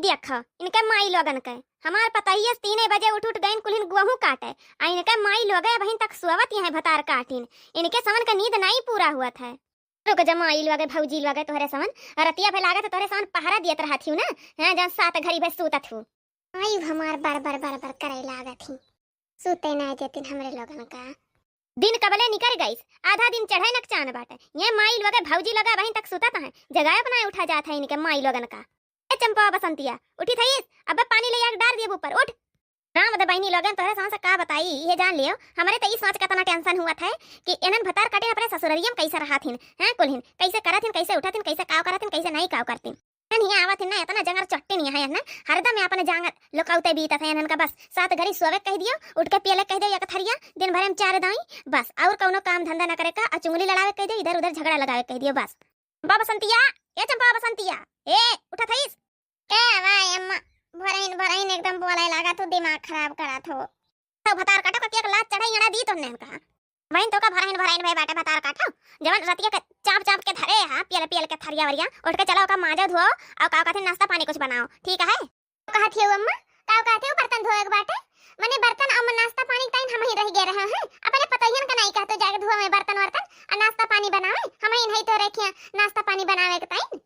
देखा इनके माई लोगन के हमार पता ही 3 बजे उठ उठ गईन कुलिन गेहूं काटे आ इनके माई लोग बहन तक सोवत यहाँ भतार काटिन इनके समन का नींद नहीं पूरा हुआ था। रुक जमाई लोग भौजी लोग तोहरे समन रतिया भे लागे तो तोहरे समन पहरा दियत रहत हूं ना। हां जन 7 घड़ी भे सूतत हूं आई हमार बार बार बार बार करे लागत ही सूते ना देतिन हमरे लोगन का दिन कबले निकल गईस आधा दिन चढ़े नकचान बाटे ये माई लोग भौजी लोग बहन तक सुतत है जगह अपना उठा जात है इनके माई लोगन का। ए चंपा बसंतिया उठी थईस अब पानी ले आके डाल दिए ऊपर उठ राम दे बहनी लोगन तोहरे सांस का बताई ये जान लियो हमरे त ई सोच का तना टेंशन हुआ था कि एनन भतार काटे अपने ससुररियम कैसे रहथिन हैं कुलहिन कैसे करथिन कैसे उठथिन कैसे काव करथिन कैसे नहीं काव करथिन नहीं आवत ना इतना जंगर चट्टी नहीं है ना हरदम अपने जांगर लोकाउते बीतत है इनन का बस 7 घड़ी सोवे कह दियो उठ के पियले कह दियो एक थरिया दिन भर में 4 दाई बस और कोनो काम धंधा ना करे का अचुंगली लड़ावे कह दियो इधर उधर झगड़ा लगावे कह दियो बस। बाबा बसंतिया ए चंपा बसंतिया ए उठा थईस ए भाई अम्मा भराइन भराइन एकदम बोले लगा तो दिमाग खराब करा तो भतार काटो का केक लात चढ़ाई अड़ा दी तो ने का वहीं तो का भराइन भराइन भाई बाटे भतार काटो जवन रतिया के चाप चाप के धरे हां पियल पियल के थरिया वरिया उठ के चलो का माजा धोओ और का कहते नाश्ता पानी कुछ बनाओ ठीक है कहत हो अम्मा का कहते हो बर्तन धोए के बाटे माने बर्तन और नाश्ता पानी टाइम हम ही रह गए रहे हैं अपने पतहियन का नहीं कहते जाके धोए में बर्तन वर्तन और नाश्ता पानी बनावे हम ही नहीं तो रखिया नाश्ता पानी बनावे के टाइम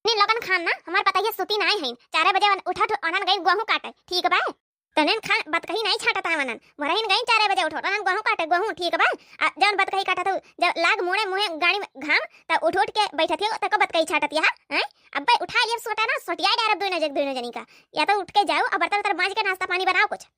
नी लगन खान ना हमार पता है सुती नहीं है 4 बजे उठा अनन गई गेहूं काटे ठीक बा तने खान बात कही नहीं छाटता है मनन वरहिन गई 4 बजे उठो अनन गेहूं काटे गेहूं ठीक बा जवन बात कही काटा तो जब लाग मुड़े मुहे गाड़ी में घाम त उठ उठ के बैठत हो तक बात कही छाटत है हैं अब भाई उठा लिया सोटा ना सोटिया डायरेक्ट दोनों जनी का या तो उठ के जाओ अब बर्तन उतर मांज के नाश्ता पानी बनाओ कुछ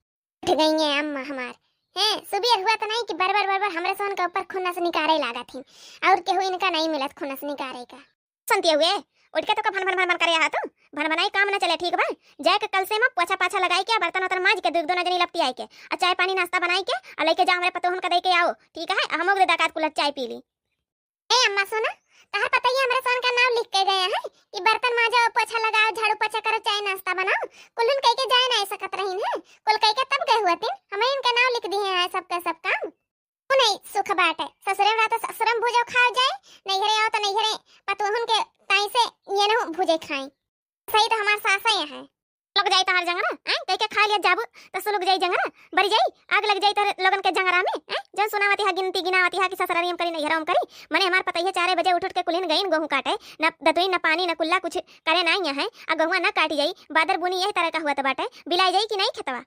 उठ गई है अम्मा हमार हैं सुबह हुआ तो नहीं कि बार बार हमरे सोन के ऊपर खुन्ना से निकारे लागा थी और के हुई इनका नहीं मिलत खुन्ना से निकारे का संतिया हुए उठ के तो का भन भन करे हा तो भन बनाई काम ना चले ठीक बा जाए के कल से में पोछा पाछा लगाई के बर्तन उतर मांज के दोनों जनी लपटी आई के और चाय पानी नाश्ता बनाई के और लेके जाओ हमरे पतोहन का दे के आओ ठीक है हम लोग दाकात कुल चाय पी ली। ए अम्मा सुना तहर पता ही हमरे सोन का नाम लिख के गए हैं कि बर्तन मांजो पोछा लगाओ झाड़ू पोछा करो चाय नाश्ता बनाओ कुल्लन कह के जाए ना ऐसा सकत रहीन है कुल कह के तब गए हुए दिन हमें इनका नाम लिख दिए हैं सबका सब काम नहीं सुख बात है ससुरे में तो ससुरम भुजो खाओ जाए नहीं घरे आओ तो नहीं घरे पतोहन के ताई से ये न भुजे खाएं सही तो हमार सासा ही है लग जाई तहर जंगरा हैं कह के खा लिया जाबू तो सो लग जाई जंगरा बरी जाई आग लग जाई तर लोगन के जंगरा में हैं जन सुनावती हा गिनती गिनावती हा कि ससुरारियम करी नहीं घरम करी मने हमार पता ही 4 बजे उठ के कुलिन गईन गेहूं काटे न दतुई न पानी न कुल्ला कुछ करे नहीं है आ गेहूं न काटी जाई बादर बुनी यही तरह का हुआ तो बाटे बिलाई जाई कि नहीं खेतवा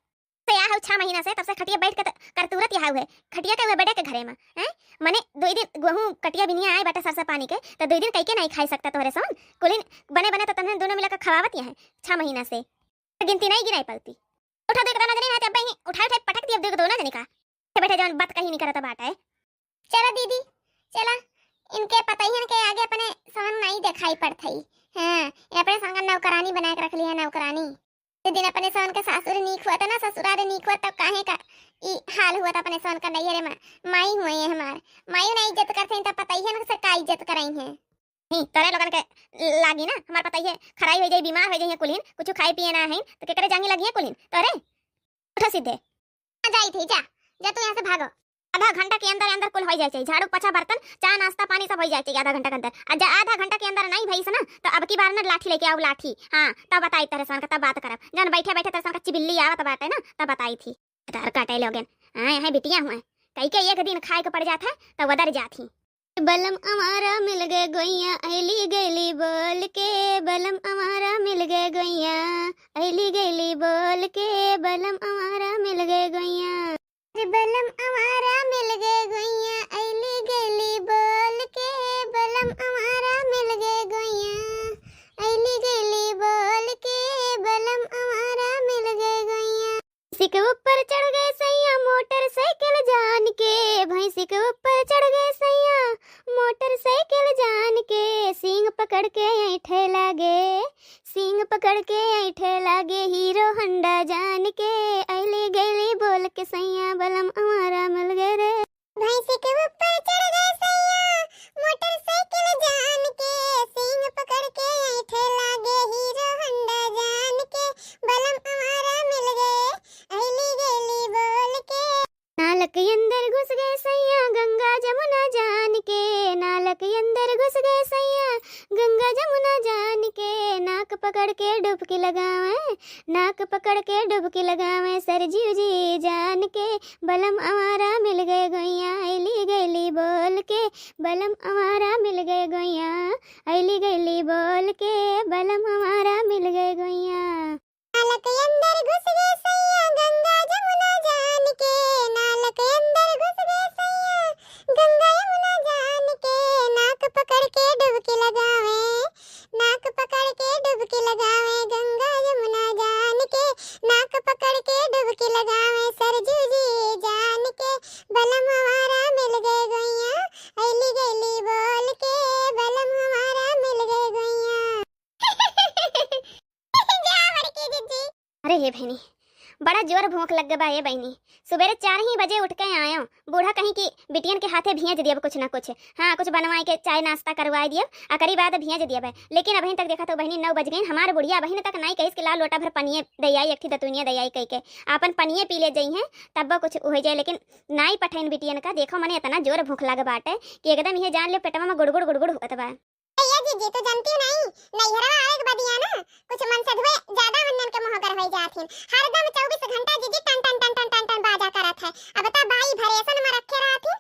से या 6 महीना से तब से खटिया बैठ के करतूरत यहाँ हुए खटिया के हुए बैठे के घरे में हैं मने 2 दिन गेहूं कटिया बिनिया आए बाटे सरसा पानी के तो 2 दिन कई के नहीं खाई सकता तोहरे सोन कुलिन बने बने तो तन्ने दोनों मिलकर खवावत है 6 महीना से गिनती नहीं गिनाई पलती उठा दे कदा नहीं आते भाई उठा उठा पटक दिया दे दो ना जनी का बैठे जवन बात कहीं नहीं करता बाटा है चलो दीदी चला इनके पता ही के आगे अपने समन नहीं दिखाई पड़थई हां ये अपने संग नौकरानी बना के रख लिया नौकरानी ते दिन अपने सोन के सासुर नीक हुआ था ना ससुरारे नीक हुआ तब काहे का ई हाल हुआ था अपने सोन का नैहरे में माई हुए हैं हमार माई ना इज्जत करते हैं तब पता ही है ना से का इज्जत कराई है नहीं तोरे लोगन के लागी ना हमार पता ही है खराई हो जाई बीमार हो जाई कुलिन कुछ खाई पिए ना है तो केकरे जांगी लगी है कुलिन तोरे उठा सीधे आ जाई थी जा जा तू यहां से भागो आधा घंटा के अंदर अंदर कुल हो जाए चाहिए झाड़ू पोछा बर्तन चाय नाश्ता पानी सब हो जाए चाहिए आधा घंटा के अंदर आधा घंटा के अंदर नहीं भई से ना तो अब की बार ना लाठी लेके आओ लाठी हां तब बताई तेरे सन का तब बात करब जन बैठे बैठे तेरे सन का चिबिल्ली आवत बात है ना तब बताई थी तार काटे लोगन हां यहां बिटिया हुए कई के एक दिन खाए के पड़ जाता है तो वदर जाती बलम हमारा मिल गए गोइया ऐली गैली बोल के बलम हमारा मिल गए गोइया ऐली गैली बोल के बलम हमारा मिल गए गोइया बलम हमारा मिल गए गोइया ऐली गैली बोल के बलम हमारा मिल गए गोइया ऐली गैली बोल के बलम हमारा मिल गए गोइया भैंसी के ऊपर चढ़ गए सैया मोटरसाइकिल जान के भैंसी के ऊपर चढ़ गए सैया मोटरसाइकिल जान के सींग पकड़ के ऐठे लागे सींग पकड़ के ऐठे लागे हीरो हंडा जान के ऐली गैली बोल के सैया बलम हमारा मिल गए रे भैंसी के ऊपर चढ़ गए सैया मोटरसाइकिल जान के सींग पकड़ के ऐठे लागे हीरो हंडा जान के बलम हमारा मिल गए ऐली गैली बोल के नालक के अंदर घुस गए सैया गंगा जमुना जान के नालक के अंदर घुस गए सैया गंगा पकड़ के डुबकी लगावे, नाक पकड़ के डुबकी लगावे, सरजू जी जान के बलम हमारा मिल गए गैया, ऐली गैली बोल के बलम हमारा मिल गए गैया, ऐली गैली बोल के बलम हमारा मिल गए गैया। नालक अंदर घुस गए सैया गंगा जमुना जान के, नालक अंदर घुस गए सैया गंगा यमुना जान के, नाक पकड़ के डुबकी लगावे, नाक पकड़ के डुबकी लगावे, गंगा यमुना जान के, नाक पकड़ के डुबकी लगावे, सरजू जी जान के बलम हमारा मिल गए गैया, ऐली गैली बोल के बलम हमारा मिल गए गैया। अरे हे बहनी, बड़ा जोर भूख लग गया ये बहनी। सुबह 4 ही बजे उठ के आयो, बूढ़ा कहीं की बिटियन के हाथे भेज दिया कुछ ना कुछ, हाँ कुछ बनवाए के चाय नाश्ता करवा दिया आ करी बाद भेज दिया। लेकिन अभी तक देखा तो बहनी 9 बज गई, हमार बुढ़िया बहन तक नहीं कही लाल लोटा भर पनिए दयाई, एक दतुनिया दयाई कही के अपन पनिए पी ले जाई है तब कुछ हो जाए। लेकिन नाई पठैन बिटियन का देखो मने इतना जोर भूख लग बाटे कि एकदम ये जान ले पेटवा में गुड़गुड़ गुड़गुड़ होत बा। जी तो जानती नहीं नैहरा आवे के बदिया ना कुछ मन से धुए ज्यादा वंदन के मोहगर होई जाथिन, हरदम 24 घंटा जीजी टन टन टन टन टन टन बाजा करत है। अब बता भाई भरेसन में रखे रहथिन,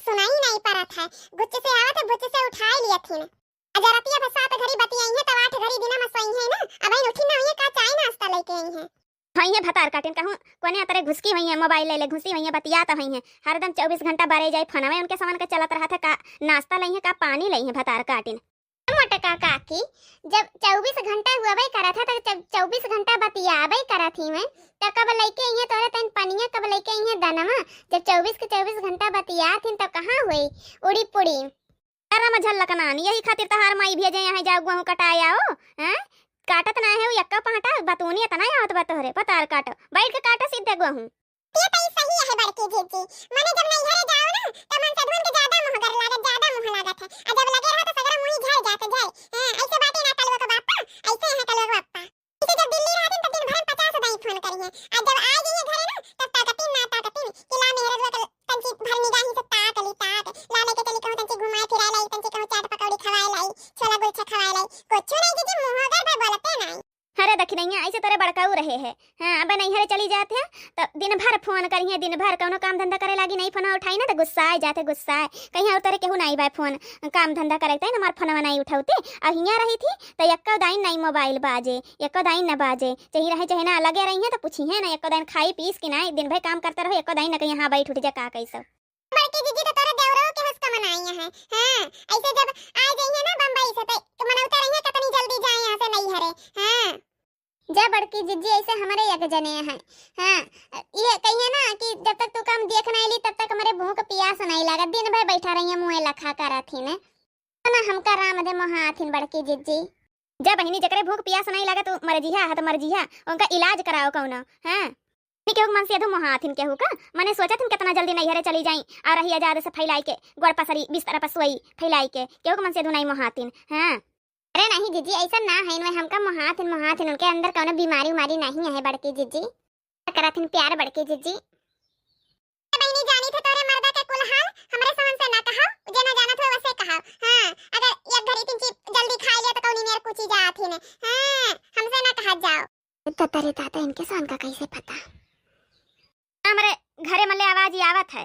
सुनाई नहीं परत है, गुच्चे से आवत है बुच्चे से उठाए लियथिन। अजरतिया बसात घड़ी बतियाई है तब 8 घड़ी दिना में सोई है ना, अब आई उठी ना हुई का चाय नाश्ता लेके आई है। हई है भतार काटिन कहूं कोने तरह घुसकी हुई है, मोबाइल ले ले घुसी हुई है, बतिया तो हुई है हरदम 24 घंटा बारे जाए फोनवे उनके सामान का चलत रहा था, का नाश्ता लई है का पानी लई है भतार काटिन। मोटा काका की जब 24 घंटा हुआबे करा था तो 24 घंटा बतियाबे करा थी मैं, तो कब लेके आई है तोरे तन पनिया कब लेके आई है दनमा, जब 24 के 24 घंटा बतिया थी तब कहां हुई उड़ी पुड़ी अरे मझल लकनानी। यही खातिर तहार माई भेजे यहां जाओ गेहूं कटाया हो हैं, काटत ना है वो यक्का पहाटा बतूनी इतना आवत बा तोहरे पतार काट बैठ के काटा सीधे गेहूं। ये तो सही है बड़की जीजी, माने जब नहीं घरे जाओ ना तो मन से ढूंढ के ज्यादा मोहगर लागत, ज्यादा मोह लागत है, और जब लगे रहो तो सगरा मुंह झड़ जाते जाए। हां ऐसे बातें ना कलवा का बापा, ऐसे है कलवा का बापा। इसे जब दिल्ली रहते तो दिन भर 50 दाई फोन करिए, और जब आ जाइए घरे ना तब ताकती ना ताकती कि ला मेरे रुआ तंची भर निगाही से ताकली ताक ला लेके चली कहूं तंची घुमाए फिराए लाई, तंची कहूं चाट पकौड़ी खवाए लाई, छोला गुलछा खवाए लाई, कुछ नहीं जीजी मोहगर पे बोलते नहीं। अरे दखी नहीं ऐसे तरह बड़काऊ रहे है। हाँ अब नहीं हरे चली जाते हैं तो दिन भर फोन करिए, दिन भर कौनो काम धंधा करे लागी नहीं फोन उठाई ना तो गुस्सा आ जाते, गुस्सा है कहीं और तरह केहू नहीं बाय फोन काम धंधा करते है ना हमार फोनवा नहीं उठाते। और हियाँ रही थी तो यक्का दाइन नहीं मोबाइल बाजे, यक्का दाइन न बाजे, चाहे रहे चाहे ना लगे रही है तो पूछी है ना यक्का दाइन खाई पीस कि नहीं, दिन भर काम करते रहो यक्का दाइन न कहीं यहाँ बैठ उठ जा का कैसा। बड़की जीजी तो तोरे देवरो के हंस का मनाई है। हां ऐसे जब आ जाइए ना बम्बई से तो मनाउते रहिए कितनी जल्दी जाए यहां से नहीं हरे। हां जब बड़की जीजी ऐसे हमारे यक जने हैं। हां ये कहिए ना कि जब तक तू काम देख नहीं ली तब तक हमारे भूख प्यास नहीं लगा, दिन भर बैठा रही है मुंह लखा करथिन ना हमका राम दे मोहाथिन बड़की जीजी। जब बहिनी जकरे भूख प्यास नहीं लगा तो मर्जिया है तो मर्जिया उनका इलाज कराओ कौनो। हां नहीं केहू मन से अधु मोहाथिन केहू का मने सोचा थिन कितना जल्दी नहीं हरे चली जाई और रही आजाद से फैलाई के गोड़ पसरी बिस्तर पर सोई फैलाई के केहू मन से अधु नहीं मोहाथिन। हां अरे नहीं जीजी ऐसा ना है मैं हमका मोहाथिन मोहाथिन उनके अंदर कौनो बीमारी उमारी नहीं है बड़की जीजी करथिन प्यार बड़की जीजी। बहनी जानी थे तोरे मर्दा के कुल हाल हमरे समझ से ना कहा जे ना जाना था वैसे कहा। हां अगर एक घड़ी तीन चीज जल्दी खा लिया तो कौनी मेरे कुछ जाथिन। हां हमसे ना कहा जाओ तो तेरे ताता इनके सान का कैसे पता हमारे घरे मले आवाज ही आवत है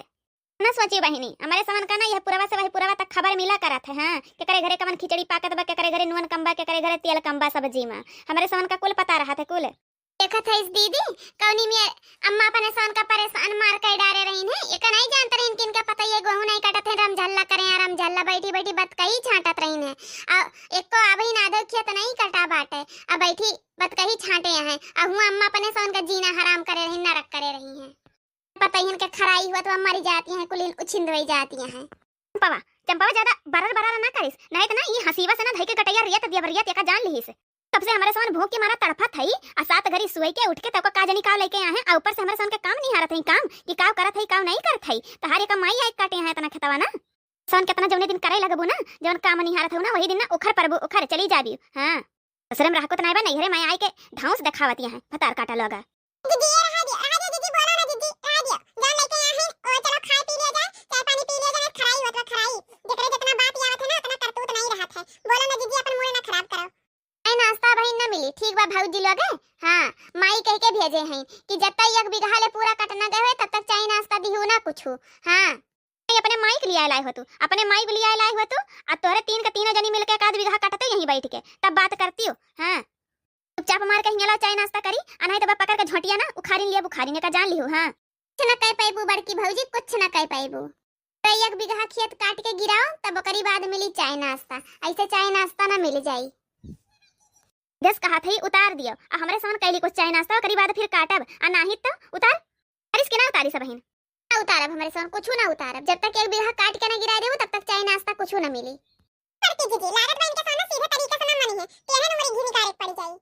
ना सोची बहिनी हमारे समन का ना यह पुरवा से वही पुरवा तक खबर मिला करत है। हां के करे घरे कवन खिचड़ी पाकत बा, के करे घरे नून कम्बा, के करे घरे तेल कम्बा सब्जी में हमारे समन का कुल पता रहा था कुल। देखा था इस दीदी कौनी में अम्मा अपने सन का परेशान मार के डारे रही है, ये का नहीं जानते रही इनका पता ये गेहूं नहीं काटत है रम झल्ला करे आराम झल्ला बैठी बैठी बत कही छाटत रही है। अब एक को अभी ना देखिए तो नहीं कटा बाटे अब बैठी बत कही छाटे हैं अब हूं अम्मा अपने सन का जीना हराम करे रही नरक करे रही है। पता ही इनके खराई हुआ तो मरी जाती हैं कुलीन उछिंदवाई जाती हैं। चंपावा ज्यादा बरल बरल ना करिस नहीं तो ना ये हसीवा से ना धई के कटैया रियत दिया रियत का जान लीस तब से हमारे सन भूख के मारा तड़फत थई आ 7 घड़ी सुई के उठ के तब का जनी काव लेके आए हैं ऊपर से हमारे सन के काम नहीं हारत है काम कि काव करत है काव नहीं करत है तहारे का माई आई काटे हैं तना खेतवा ना सन कितना जवने दिन करे लगबू ना जवन काम नहीं हारत हो ना वही दिन ना उखर परबू उखर चली जाबी। हां असरम रहा को नहीं बा नहीं रे मैं आई के धांस दिखावती है भतार काटा लगा दीदी दीदी बोलो ना दीदी आ दिया जान लेके आए हैं और चलो खाए पी लिया जाए चाय पानी पी लिया जाए खराई होत खराई जकरे जितना बात आवत है ना उतना करतूत नहीं रहत है। बोलो ना दीदी अपन मूड ना खराब करो नाश्ता भाई न मिली। ठीक बा भौजी लोग है। हाँ माई कह के भेजे हैं कि जब तक 1 बीघा ले पूरा कटना गए तब तक चाय नाश्ता दिहु ना कुछ। हाँ अपने माई के लिए लाए हो तू, अपने माई के लिए लाए हो तू। आ तोरे तीन के तीनों जनी मिलके 1 बीघा कटते यहीं बैठ के तब बात करती हो। हाँ चुपचाप मार के हिंगला चाय नाश्ता करी आ नहीं तो पकड़ के झोटिया ना उखाड़ी लिया बुखारी ने का जान लियो। हाँ कुछ न कह पाइबू बड़की भौजी, कुछ न कह पाइबू। तो 1 बीघा खेत काट के गिराओ तब ओकरी बाद मिली चाय नाश्ता, ऐसे चाय नाश्ता ना मिल जाई। दस कहा थी उतार दियो आ हमरे सामने कैली कुछ चाय नाश्ता ओकरी बाद फिर काटब आ नाही तो उतार अरिस के ना उतारी सब बहिन ना उतारब हमरे सामने कुछ ना उतारब। जब तक 1 बीघा काट के ना गिरा देबो तब तक चाय नाश्ता कुछ ना मिली। करती जीजी लागत बहन के सामने सीधे तरीके से ना मनी है तेहन हमरी घी निकाले पड़ जाई।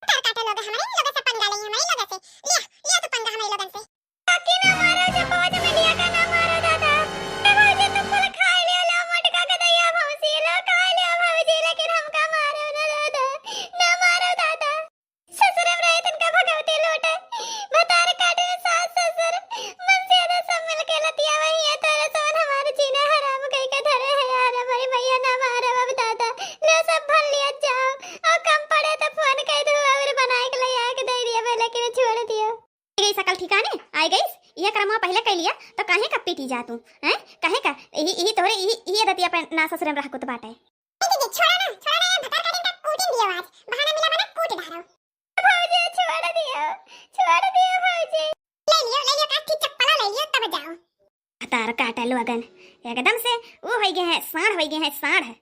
उतार काटे लोग हमरे लोग से पंगा ले हमारे लोग से लिया लिया तो पंगा हमारे लोगन से ताकि ना मारो जब पहुंच में लिया का ना मारो दादा भौजी तो फूल खा ले लो मटका के दैया भौजी लो खा ले भौजी लेकिन हमका मारो ना दादा ना मारो दादा। ससुर में रहे तन का भगवती लूटे भतार काटे सास ससुर मन से आधा सब मिल के लतिया वही है तेरे सोन हमारे जीना हराम कहीं का धरे है यार हमारी भैया ना मारो अब दादा ले सब भर लिया जाओ और कम पड़े तो फोन कर दो और बनाए के ले आके दे दिया मैं लेकिन छोड़ दिया। गई सकल ठिकाने आई गई यह क्रम पहले कह लिया तो काहे का पीटी जा तू हैं काहे का यही तोरे यही दतिया पे ना ससुर में रह कुत बाटे। छोड़ा ना भतार काटे का कूटिन दियो आज बहाना मिला बना कूट डारो भौजी छोड़ दियो भौजी ले लियो काठी चप्पल ले लियो तब जाओ। भतार काटे लोगन एकदम से वो हो गए हैं साढ़ हो गए हैं साढ़।